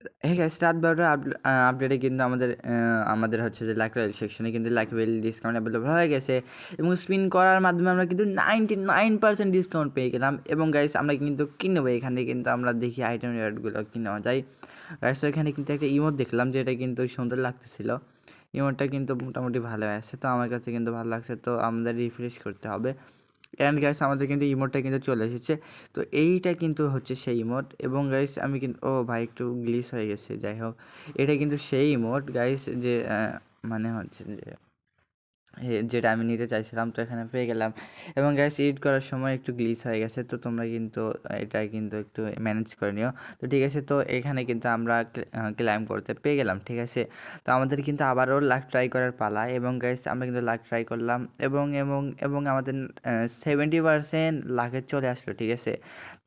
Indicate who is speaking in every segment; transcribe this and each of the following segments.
Speaker 1: হ্যাঁ গাইস, রাত 12টার আপডেটে কিন্তু আমাদের হচ্ছে যে লাকি রয়্যাল সেকশনে কিন্তু লাকি রয়্যাল ডিসকাউন্ট অ্যাভেলেবল হয়ে গেছে এবং স্পিন করার মাধ্যমে আমরা কিন্তু 99% ডিসকাউন্ট পেয়ে গেলাম। এবং গাইস আমরা কিন্তু কিনবো, এখানে কিন্তু আমরা দেখি আইটেম রেটগুলো কি নেওয়া যায়। গাইস তো এখানে কিন্তু একটা ইমোট দেখলাম যেটা কিন্তু সুন্দর লাগতেছিল। ইমোটটা কিন্তু মোটামুটি ভালো আছে, তো আমার কাছে কিন্তু ভালো লাগছে, তো আমাদের রিফ্রেশ করতে হবে। অ্যান্ড গাইস আমাদের কিন্তু ইমোটটা কিন্তু চলে এসেছে। তো এইটা কিন্তু হচ্ছে সেই ইমোট। এবং গাইস আমি কিন্তু ও ভাই একটু গ্লিচ হয়ে গেছে, যাই হোক এটা কিন্তু সেই ইমোট গাইস যে মানে হচ্ছে যে যেটা আমি নিতে চাইছিলাম, তো এখানে পেয়ে গেলাম। এবং গ্যাস এডিট করার সময় একটু গ্লিচ হয়ে গেছে, তো তোমরা কিন্তু এটা কিন্তু একটু ম্যানেজ করে নিও। তো ঠিক আছে, তো এখানে কিন্তু আমরা ক্লাইম করতে পেয়ে গেলাম। ঠিক আছে, তো আমাদের কিন্তু আবারও লাক ট্রাই করার পালা। এবং গ্যাস আমরা কিন্তু লাক ট্রাই করলাম এবং এবং এবং আমাদের 70% লাকে চলে আসলো। ঠিক আছে,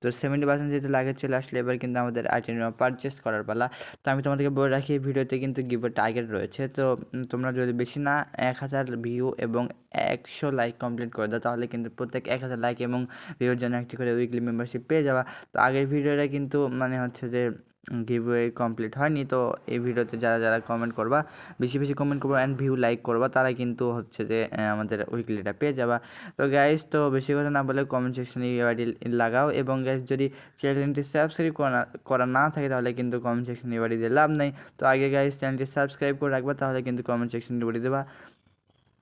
Speaker 1: তো 70% যেহেতু লাগে চলে আসলে এবার কিন্তু আমাদের আইটেম পারচেস করার পালা। তো আমি তোমাদেরকে বলে রাখি, ভিডিওতে কিন্তু গিভের টার্গেট রয়েছে। তো তোমরা যদি বেশি না 1000 ভিউ এবং 100 লাইক কমপ্লিট করে দাও, তাহলে কিন্তু প্রত্যেক 1000 লাইক এবং ভিউর জন্য একটি করে উইকলি মেম্বারশিপ পেয়ে যাওয়া। তো আগের ভিডিওটা কিন্তু মানে হচ্ছে যে গিভওয়ে কমপ্লিট হয়নি। তো এই ভিডিওতে যারা যারা কমেন্ট করবা, বেশি বেশি কমেন্ট করবা অ্যান্ড ভিউ লাইক করবা, তারা কিন্তু হচ্ছে যে আমাদের উইকলিটা পেয়ে যাবা। তো গাইস, তো বেশি কথা না বলে কমেন্ট সেকশনে ইউআইডি লাগাও। এবং গাইস যদি চ্যানেলটি সাবস্ক্রাইব করা না থাকে তাহলে কিন্তু কমেন্ট সেকশনে ইউআইডি দিয়ে লাভ নেই। তো আগে গাইস চ্যানেলটি সাবস্ক্রাইব করে রাখবা, তাহলে কিন্তু কমেন্ট সেকশনে ইউআইডি দেবা,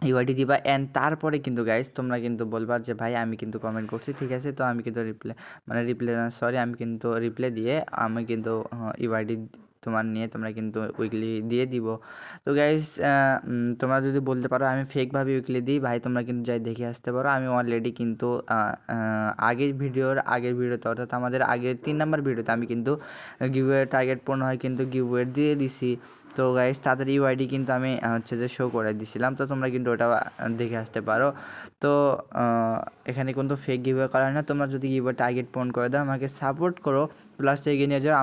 Speaker 1: ইউআইডি দিবা। অ্যান্ড তারপরে কিন্তু গাইস তোমরা কিন্তু বলবা যে ভাই আমি কিন্তু কমেন্ট করছি, ঠিক আছে, তো আমি কিন্তু আমি কিন্তু রিপ্লাই দিয়ে আমি কিন্তু ইউআইডি তোমার নিয়ে তোমরা কিন্তু উইকলি দিয়ে দিব। তো গাইস তোমরা যদি বলতে পারো আমি ফেকভাবে উইকলি দিই, ভাই তোমরা কিন্তু যাই দেখে আসতে পারো। আমি অলরেডি কিন্তু আগের ভিডিওতে অর্থাৎ আমাদের আগের 3 নাম্বার ভিডিওতে আমি কিন্তু গিভওয়ে টার্গেট পূর্ণ হয় কিন্তু গিভওয়ে দিয়ে দিছি। তো গাইস তাদের ইউআইডি কিন্তু আমি হচ্ছে যে শো করে দিয়েছিলাম, তো তোমরা কিন্তু ওটা দেখে আসতে পারো। তো এখানে কিন্তু ফেক গিভওয়ে করা হয় না। তোমরা যদি গিভওয়ে টার্গেট পূরণ করে দাও, আমাকে সাপোর্ট করো, প্লাস এগিয়ে নিয়ে যাও,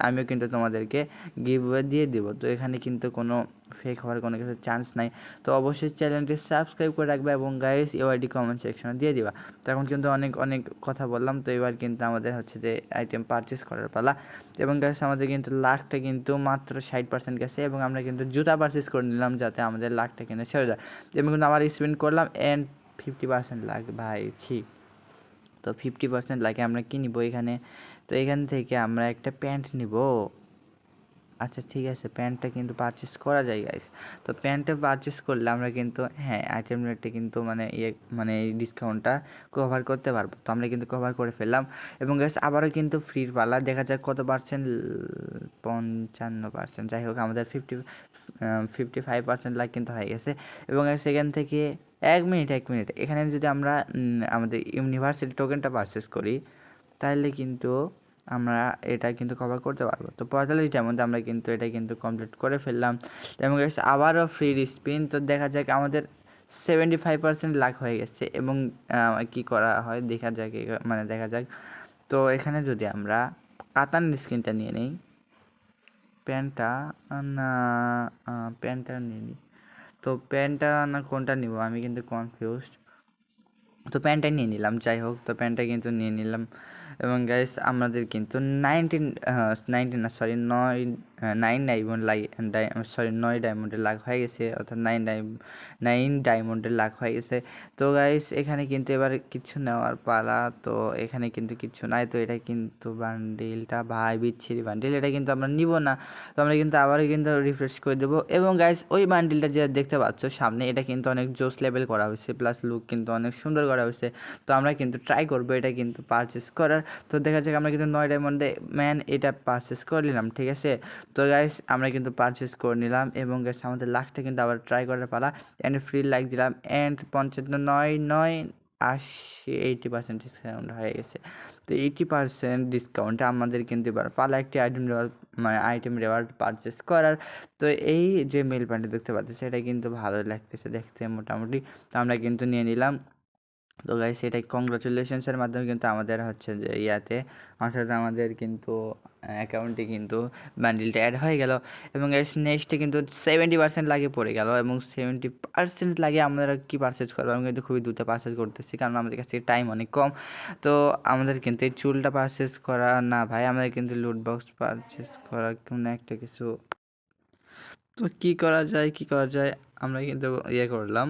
Speaker 1: আমিও কিন্তু তোমাদেরকে গিভওয়ে দিয়ে দেবো। তো এখানে কিন্তু কোনো ফেক হওয়ার কোনো কিছু চান্স নাই। তো অবশ্যই চ্যানেলটি সাবস্ক্রাইব করে রাখবে এবং গাইস ইউআইডি কমেন্ট সেকশনে দিয়ে দিবা। তো এখন কিন্তু অনেক অনেক কথা বললাম, তো এবার কিন্তু আমাদের হচ্ছে যে আইটেম পারচেস করার পালা। এবং গাইস আমাদের কিন্তু লাখটা কিন্তু মাত্র 60% গেছে এবং আমরা কিন্তু জুতা পারচেস করে নিলাম যাতে আমাদের লাখটা কিন্তু সেরে যায়। এবং কিন্তু আবার স্পেন্ড করলাম অ্যান্ড 50% লাখ ভাই ছি। তো 50% লাগে আমরা কী নিব এখানে? তো এখান থেকে আমরা একটা প্যান্ট নিব। আচ্ছা ঠিক আছে, প্যান্টটা কিন্তু পারচেস করা যায় গাইস। তো প্যান্টটা পারচেস করলে আমরা কিন্তু হ্যাঁ আইটেম রেটে কিন্তু মানে এই ডিসকাউন্টটা কভার করতে পারবো। তো আমরা কিন্তু কভার করে ফেললাম। এবং গাইস আবারও কিন্তু ফ্রির পালা, দেখা যাক কত পার্সেন্ট। 55%, যাই হোক আমাদের 55% লাখ কিন্তু হয়ে গেছে। এবং সেখান থেকে 1 মিনিট এখানে যদি আমরা আমাদের ইউনিভার্সাল টোকেনটা পারচেস করি, তাহলে কিন্তু আমরা এটা কিন্তু কভার করতে পারবো। তো 45টার মধ্যে আমরা কিন্তু এটা কিন্তু কমপ্লিট করে ফেললাম। এবং আবারও ফ্রি স্পিন, তো দেখা যাক আমাদের 75% লাখ হয়ে গেছে। এবং কী করা হয় দেখা যাক। তো এখানে যদি আমরা কাতান স্ক্রিনটা নিয়ে নিই, প্যান্টটা না প্যান্টটা নিয়ে নিই। তো প্যান্টটা না কোনটা নিব আমি কিন্তু কনফিউজড। তো প্যান্টটা নিয়ে নিলাম, যাই হোক তো প্যান্টটা কিন্তু নিয়ে নিলাম। এবং গাইস আমাদের কিন্তু 19 না সরি 9 ডায়মন্ড সরি 9 ডায়মন্ডের লাখ হয়ে গেছে, অর্থাৎ 9 ডায়মন্ডের লাখ হয়ে গেছে। তো গাইস এখানে কিন্তু এবার কিছু নেওয়ার পালা। তো এখানে কিন্তু কিছু নাই, তো এটা কিন্তু বান্ডিলটা ভাই বিচ্ছিরি বান্ডিল, এটা কিন্তু আমরা নিব না। তো আমরা কিন্তু আবারও কিন্তু রিফ্রেশ করে দেবো। এবং গাইস ওই বান্ডিলটা যেটা দেখতে পাচ্ছ সামনে, এটা কিন্তু অনেক জোস লেভেল করা হয়েছে, প্লাস লুক কিন্তু অনেক সুন্দর করা হয়েছে। তো আমরা কিন্তু ট্রাই করবো এটা কিন্তু পারচেস করার। তো দেখা যাক আমরা কিন্তু 9 ডায়মন্ডে এটা পারচেস করে নিলাম, ঠিক আছে। তো গাইস আমরা কিন্তু পারচেস করে নিলাম এবং গাইস আমাদের লাখটা কিন্তু আবার ট্রাই করার পালা। অ্যান্ড ফ্রি লাইক দিলাম অ্যান্ড 80% ডিসকাউন্ট হয়ে গেছে। তো 80% ডিসকাউন্টে আমাদের কিন্তু এবার পালা একটি আইটেম রেওয়ার্ড পারচেস করার। তো এই যে মেল প্যান্টটা দেখতে পাচ্ছি, সেটা কিন্তু ভালো লাগতেছে দেখতে মোটামুটি। তো আমরা কিন্তু নিয়ে নিলাম। তো গাইস এটাই কংগ্রাচুলেশনসের মাধ্যমে কিন্তু আমাদের হচ্ছে যে ইয়াতে অর্থাৎ আমাদের কিন্তু অ্যাকাউন্টে কিন্তু বান্ডিলটা অ্যাড হয়ে গেল। এবং গাইস নেক্সটে কিন্তু 70% লাগে পড়ে গেল, এবং 70% লাগে আমরা কি পারচেজ করবো। আমি কিন্তু খুবই দ্রুত পারচেজ করতেছি কারণ আমাদের কাছে টাইম অনেক কম। তো আমাদের কিন্তু এই চুলটা পারচেজ করা না ভাই, আমাদের কিন্তু লুট বক্স পারচেজ করার কোনো একটা কিছু। তো কী করা যায় আমরা কিন্তু ইয়ে করলাম।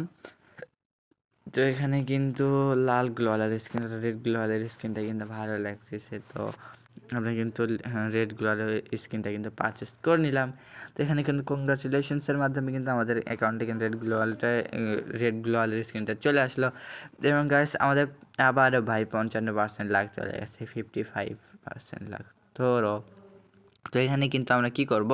Speaker 1: তো এখানে কিন্তু লাল গ্লোয়ালের স্কিন, রেড গ্লোয়ালের স্কিনটা কিন্তু ভালো লাগতেছে। তো আমরা কিন্তু রেড গ্লোয়ালের স্কিনটা কিন্তু পারচেস করে নিলাম। তো এখানে কিন্তু কংগ্রাচুলেশনসের মাধ্যমে কিন্তু আমাদের অ্যাকাউন্টে কিন্তু রেড গ্লোয়ালের স্কিনটা চলে আসলো। এবং গাইস আমাদের আবারও ভাই 55% লাখ চলে গেছে, 55% লাখ ধরো। তো এখানে কিন্তু আমরা কি করব,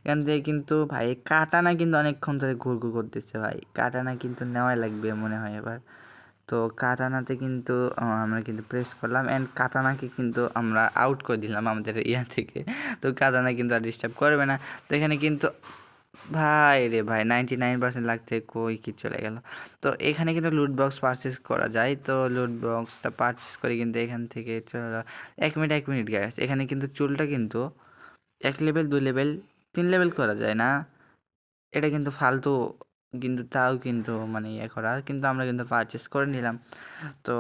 Speaker 1: এখান থেকে কিন্তু ভাই কাটানা কিন্তু অনেকক্ষণ ধরে ঘুরঘুর করতেছে ভাই, কাটানা কিন্তু নেওয়াই লাগবে মনে হয় এবার। তো কাটানাতে কিন্তু আমরা কিন্তু প্রেস করলাম অ্যান্ড কাটানাকে কিন্তু আমরা আউট করে দিলাম আমাদের ইয়া থেকে। তো কাটানা কিন্তু আর ডিস্টার্ব করবে না। তো এখানে কিন্তু ভাই রে ভাই 99% লাগতে কই কি চলে গেল। তো এখানে কিন্তু লুট বক্স পারচেস করা যায়। তো লুট বক্সটা পারচেস করে কিন্তু এখান থেকে চলে যাওয়া 1 মিনিট গ্যাস। এখানে কিন্তু চুলটা কিন্তু 1 লেভেল 2 লেভেল 3 লেভেল করা যায় না, এটা কিন্তু ফালতু, কিন্তু তাও কিন্তু মানে ইয়ে করা, কিন্তু আমরা কিন্তু পারচেস করে নিলাম। তো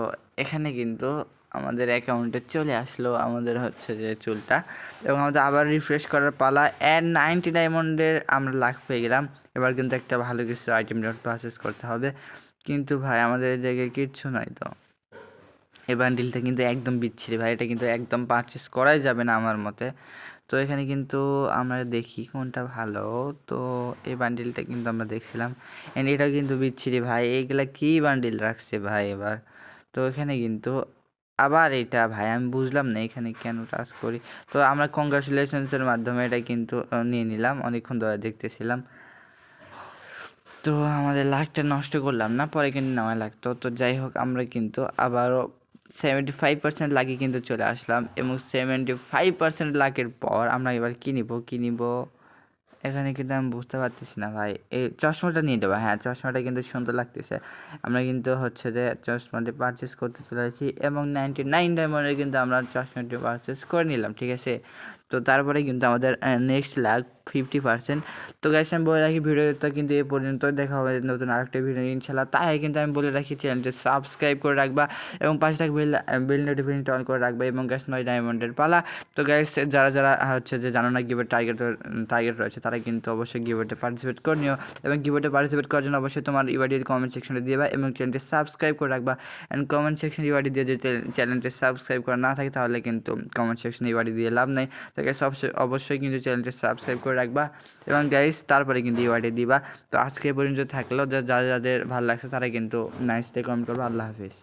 Speaker 1: এখানে কিন্তু আমাদের অ্যাকাউন্টে চলে আসলো আমাদের হচ্ছে যে চুলটা, এবং আমাদের আবার রিফ্রেশ করার পালা। 90 ডায়মন্ডের আমরা লাখ পেয়ে গেলাম। এবার কিন্তু একটা ভালো কিছু আইটেম পারচেস করতে হবে, কিন্তু ভাই আমাদের এই জায়গায় কিচ্ছু নাই। তো এই বান্ডিলটা কিন্তু একদম বিচ্ছিরি ভাই, এটা কিন্তু একদম পারচেস করাই যাবে না আমার মতে। তো এখানে কিন্তু আমরা দেখি কোনটা ভালো। তো এই বান্ডিলটা কিন্তু আমরা দেখছিলাম, অ্যান্ড এটাও কিন্তু বিচ্ছিরি ভাই, এইগুলা কী বান্ডিল রাখছে ভাই এবার। তো এখানে কিন্তু আবার এটা ভাই আমি বুঝলাম না এখানে কেন টাচ করি। তো আমরা কংগ্রাচুলেশনসের মাধ্যমে এটা কিন্তু নিয়ে নিলাম, অনেকক্ষণ ধরে দেখতেছিলাম। তো আমাদের লাখটা নষ্ট করলাম না, পরে কিন্তু নেওয়া লাগতো। তো যাই হোক আমরা কিন্তু আবারও 75% লাখে কিন্তু চলে আসলাম, এবং 75% লাখের পর আমরা এবার কিনিব। এখানে কিন্তু আমি বুঝতে পারতেছি না ভাই, এই চশমাটা নিয়ে দেবো। হ্যাঁ, চশমাটা কিন্তু সুন্দর লাগতেছে। আমরা কিন্তু হচ্ছে যে চশমাটি পারচেস করতে চলেছি, এবং 99 ডায়মন্ডের কিন্তু আমরা চশমাটি পারচেস করে নিলাম, ঠিক আছে। তো তারপরে কিন্তু আমাদের নেক্সট লাখ 50%। তো গাইস আমি বলে রাখি ভিডিওটা কিন্তু এ পর্যন্ত, দেখা হবে নতুন আরেকটা ভিডিও ইনশাল্লাহ। তাই কিন্তু আমি বলে রাখি চ্যানেলটি সাবস্ক্রাইব করে রাখবা, এবং পাশে থাকা বেল নোটিফিকেশনটা অন করে রাখবা। এবং গাইস 9 ডায়মন্ডের পালা। তো গাইস যারা হচ্ছে যে জানো না গিভের টার্গেট রয়েছে, তারা কিন্তু অবশ্যই গিভেটে পার্টিসিপেট করে নিও। এবং গিভেটে পার্টিসিপেট করার জন্য অবশ্যই তোমার ইউআইডি কমেন্ট সেকশনে দিবা, এবং চ্যানেলটি সাবস্ক্রাইব করে রাখবা। অ্যান্ড কমেন্ট সেকশনে ইউআইডি দিয়ে যদি চ্যানেলটি সাবস্ক্রাইব করা না থাকে, তাহলে কিন্তু কমেন্ট সেকশনে ইউআইডি দিয়ে লাভ নেই। তো গাইস অবশ্যই কিন্তু চ্যানেলটি সাবস্ক্রাইব করে রাখবা, এবং গাইস তারপরে কিন্তু ইউআইডি দিবা। তো আজকে পর্যন্ত থাকলো, যাদের ভালো লাগছে তারা কিন্তু নাইস ডে কমেন্ট করবো। আল্লাহ হাফিজ।